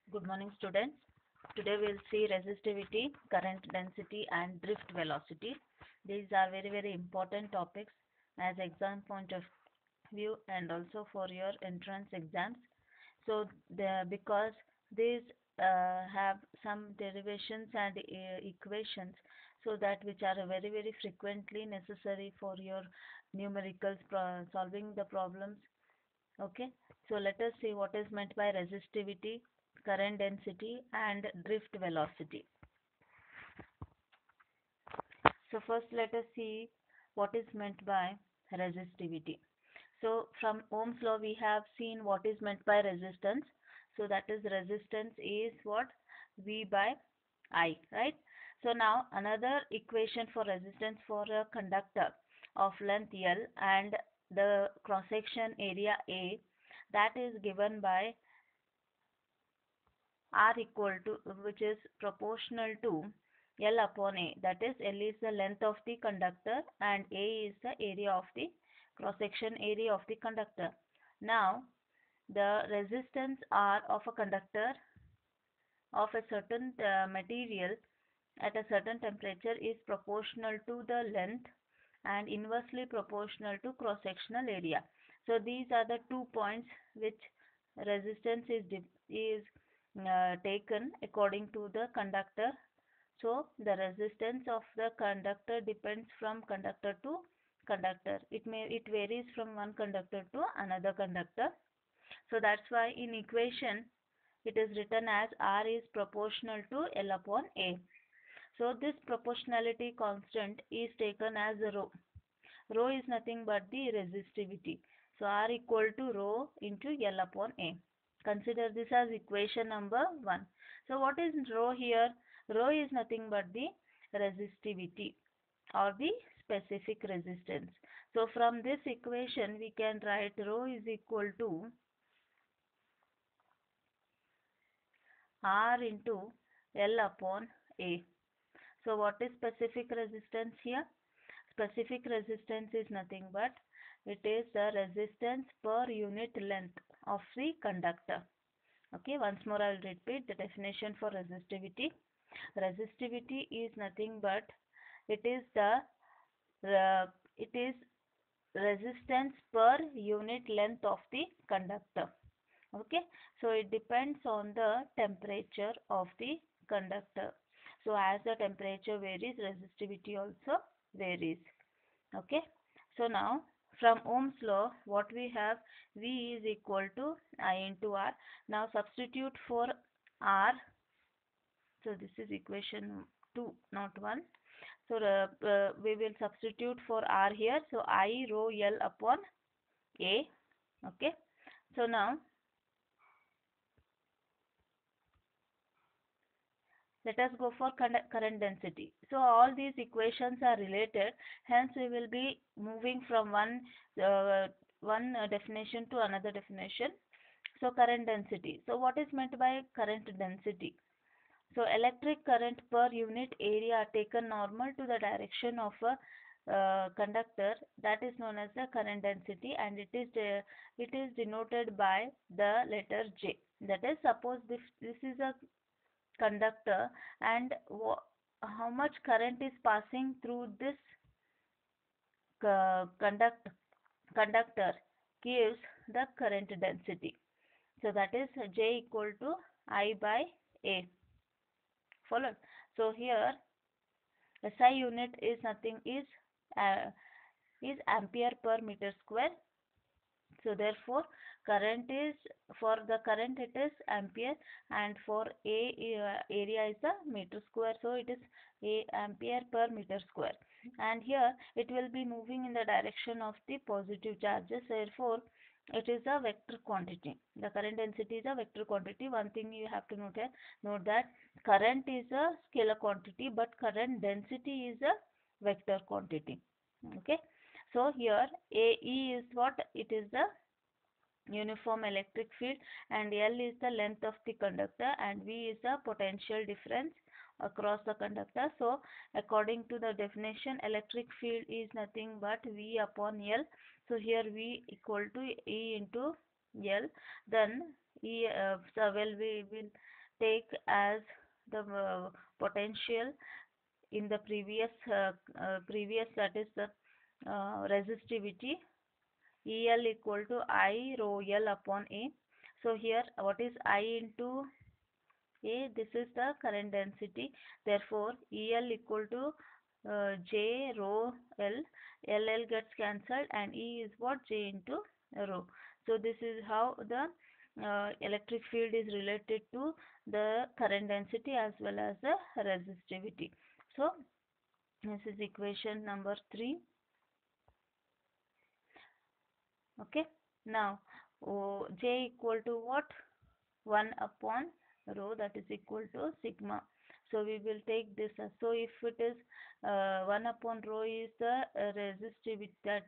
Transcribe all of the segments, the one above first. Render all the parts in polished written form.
Good morning, students. Today we'll see resistivity, current density, and drift velocity. These are very important topics as exam point of view and also for your entrance exams. Because these have some derivations and equations, so that which are very frequently necessary for your numericals solving the problems. Okay, so let us see what is meant by resistivity, current density, and drift velocity. So first let us see what is meant by resistivity. So from Ohm's law we have seen what is meant by resistance. So that is resistance is what? V by I, right? So now another equation for resistance for a conductor of length L and the cross section area A, that is given by R equal to, which is proportional to L upon A. That is, L is the length of the conductor and A is the area of the cross section area of the conductor. Now the resistance R of a conductor of a certain material at a certain temperature is proportional to the length and inversely proportional to cross sectional area. So these are the 2 points which resistance is taken according to the conductor. So the resistance of the conductor depends from conductor to conductor. It varies from one conductor to another conductor. So that's why in equation it is written as R is proportional to L upon A. So this proportionality constant is taken as rho. Rho is nothing but the resistivity. So R equal to rho into L upon A. Consider this as equation number 1. So what is rho here? Rho is nothing but the resistivity or the specific resistance. So from this equation we can write rho is equal to R into L upon A. So what is specific resistance here? Specific resistance is nothing but it is the resistance per unit length of the conductor. Okay, once more I will repeat the definition for resistivity. Resistivity is nothing but it is it is resistance per unit length of the conductor. Okay, so it depends on the temperature of the conductor. So as the temperature varies, resistivity also varies. Okay, so now from Ohm's law what we have, V is equal to I into R. Now substitute for R. So this is equation 2, not 1. So we will substitute for R here. So I rho L upon A. Okay, so now let us go for current density. So all these equations are related. Hence we will be moving from one definition to another definition. So current density. So what is meant by current density? So electric current per unit area taken normal to the direction of a conductor, that is known as the current density, and it is denoted by the letter J. That is, suppose this is a conductor and how much current is passing through this uh, conduct conductor gives the current density. So that is J equal to I by A. Followed. So here SI unit is nothing uh, is ampere per meter square. So therefore current is, for the current it is ampere, and for area is the meter square, so it is a ampere per meter square. And here it will be moving in the direction of the positive charges, therefore it is a vector quantity. The current density is a vector quantity. One thing you have to note here, note that current is a scalar quantity but current density is a vector quantity. Okay, so here AE is what? It is the uniform electric field, and L is the length of the conductor, and V is the potential difference across the conductor. So according to the definition, electric field is nothing but V upon L. So here V equal to E into L, then so we will take as the potential in the previous, that is the resistivity, EL equal to I rho L upon A. So here what is I into A? This is the current density. Therefore EL equal to J rho L. L gets cancelled and E is what? J into rho. So this is how the electric field is related to the current density as well as the resistivity. So this is equation number 3. Okay. Now J equal to what? 1 upon rho, that is equal to sigma. So we will take this as, so if it is 1 upon rho is the resistivity, that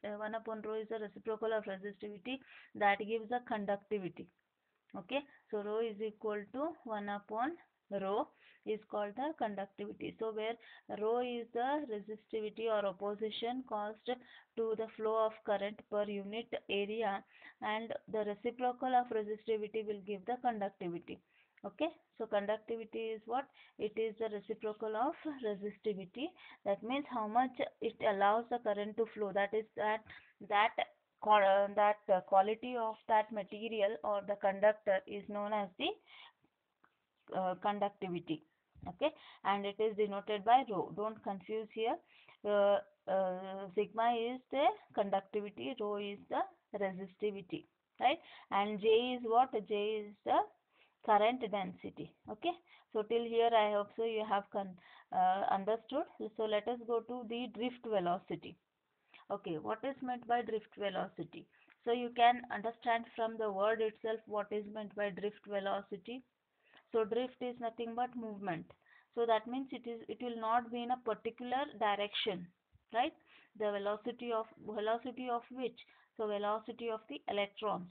1 upon rho is the reciprocal of resistivity, that gives the conductivity. Okay, so rho is equal to 1 upon rho is called the conductivity. So where rho is the resistivity or opposition caused to the flow of current per unit area, and the reciprocal of resistivity will give the conductivity. Okay, so conductivity is what? It is the reciprocal of resistivity. That means how much it allows the current to flow. That is that quality of that material or the conductor is known as the conductivity. Okay, and it is denoted by rho. Don't confuse here. Sigma is the conductivity, rho is the resistivity, right? And J is what? J is the current density. Okay, so till here I hope so you have understood. So let us go to the drift velocity. Okay, what is meant by drift velocity? So you can understand from the word itself what is meant by drift velocity. So drift is nothing but movement. So that means it will not be in a particular direction, right? The velocity of which? So velocity of the electrons,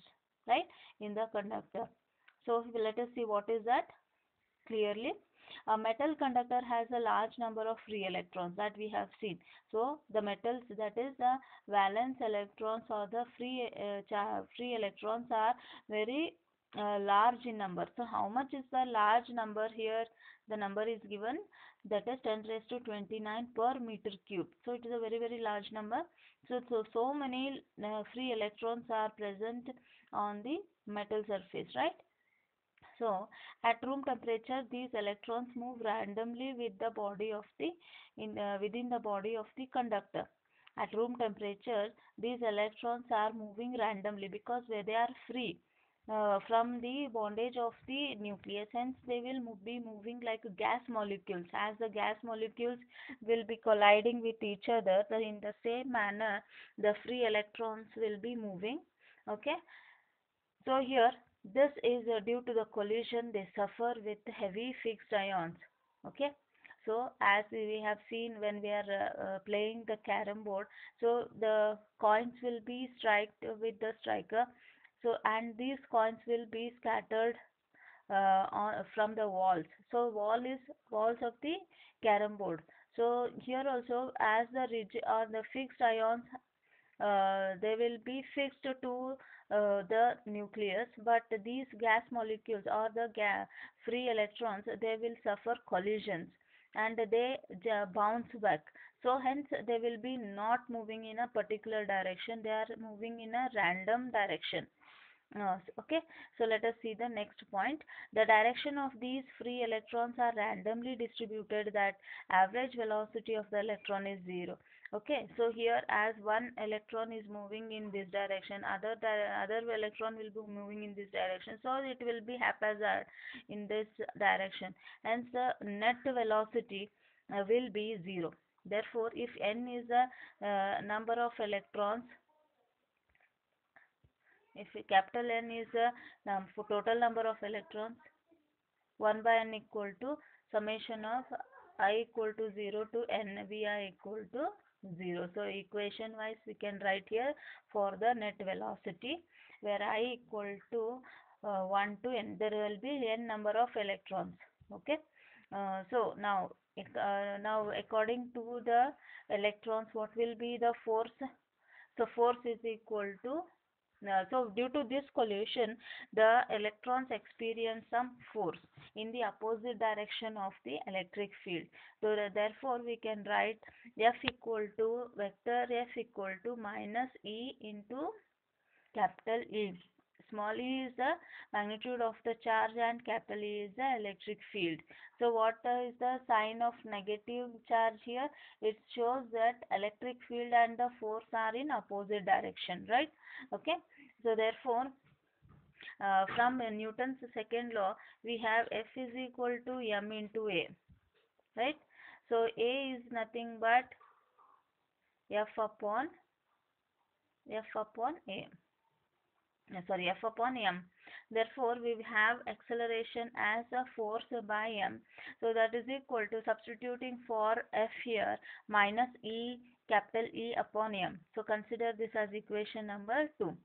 right, in the conductor. So let us see what is that clearly. A metal conductor has a large number of free electrons that we have seen. So the metals, that is the valence electrons or the free electrons, are very large in number. So how much is the large number here? The number is given, that is 10 raised to 29 per meter cube. So it is a very large number. So many free electrons are present on the metal surface, right? So at room temperature, these electrons move randomly with the body of the within the body of the conductor. At room temperature, these electrons are moving randomly because where they are free from the bondage of the nucleus. Hence, they will be moving like gas molecules. As the gas molecules will be colliding with each other, in the same manner, the free electrons will be moving. Okay. So here, this is due to the collision they suffer with heavy fixed ions. Okay. So as we have seen when we are playing the carom board, so the coins will be striked with the striker. So and these coins will be scattered from the walls. So walls of the carom board. So here also, as the rigid or the fixed ions, they will be fixed to the nucleus, but these gas molecules or the free electrons, they will suffer collisions and they bounce back. So hence they will be not moving in a particular direction, they are moving in a random direction. Okay, so let us see the next point. The direction of these free electrons are randomly distributed, that average velocity of the electron is 0. Okay, so here as one electron is moving in this direction, other electron will be moving in this direction, so it will be haphazard in this direction. Hence the net velocity will be 0. Therefore, if n is the number of electrons, if capital N is the total number of electrons, 1 by n equal to summation of I equal to 0 to n vi equal to 0. So equation wise we can write here for the net velocity, where I equal to 1 to n, there will be n number of electrons. Okay. So now according to the electrons, what will be the force? So force is equal to So due to this collision, the electrons experience some force in the opposite direction of the electric field. So therefore we can write F equal to vector F equal to minus E into capital E. Small e is the magnitude of the charge and capital E is the electric field. So what is the sign of negative charge here? It shows that electric field and the force are in opposite direction, right? Okay. So therefore, from Newton's second law, we have F is equal to m into A, right? So A is nothing but F upon A. Sorry, F upon m. Therefore, we have acceleration as a force by m. So that is equal to substituting for F here minus E capital E upon m. So consider this as equation number 2.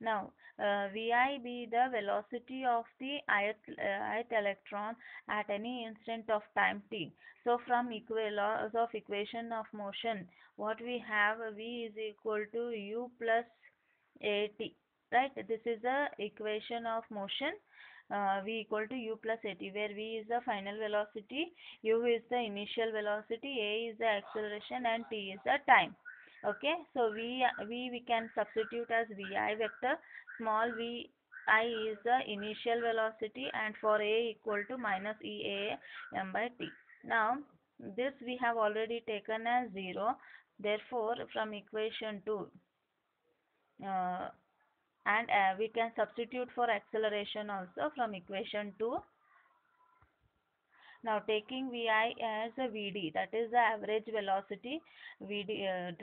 Now, Vi be the velocity of the ith electron at any instant of time t. So from laws of equation of motion, what we have, V is equal to u plus at, right? This is the equation of motion. V equal to u plus at, where V is the final velocity, u is the initial velocity, a is the acceleration, and t is the time. Okay, so we can substitute as Vi vector. Small v I is the initial velocity, and for a equal to minus Ea m by t. Now this we have already taken as 0. Therefore, from equation 2, uh, and we can substitute for acceleration also from equation 2. Now taking Vi as a Vd, that is the average velocity, Vd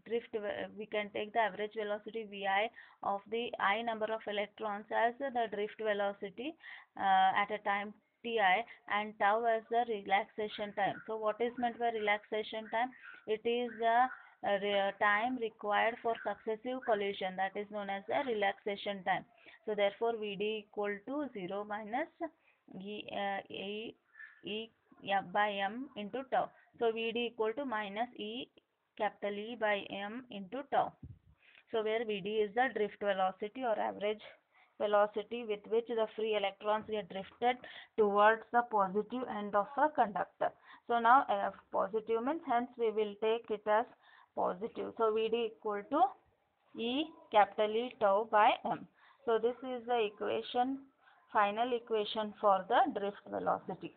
drift, we can take the average velocity Vi of the I number of electrons as the drift velocity at a time Ti, and tau as the relaxation time. So what is meant by relaxation time? It is the time required for successive collision, that is known as the relaxation time. So therefore Vd equal to 0 minus E by m into tau. So Vd equal to minus E capital E by m into tau. So where Vd is the drift velocity or average velocity with which the free electrons get drifted towards the positive end of a conductor. So now positive means, hence we will take it as positive. So Vd equal to E capital E tau by m. So this is the equation, final equation for the drift velocity.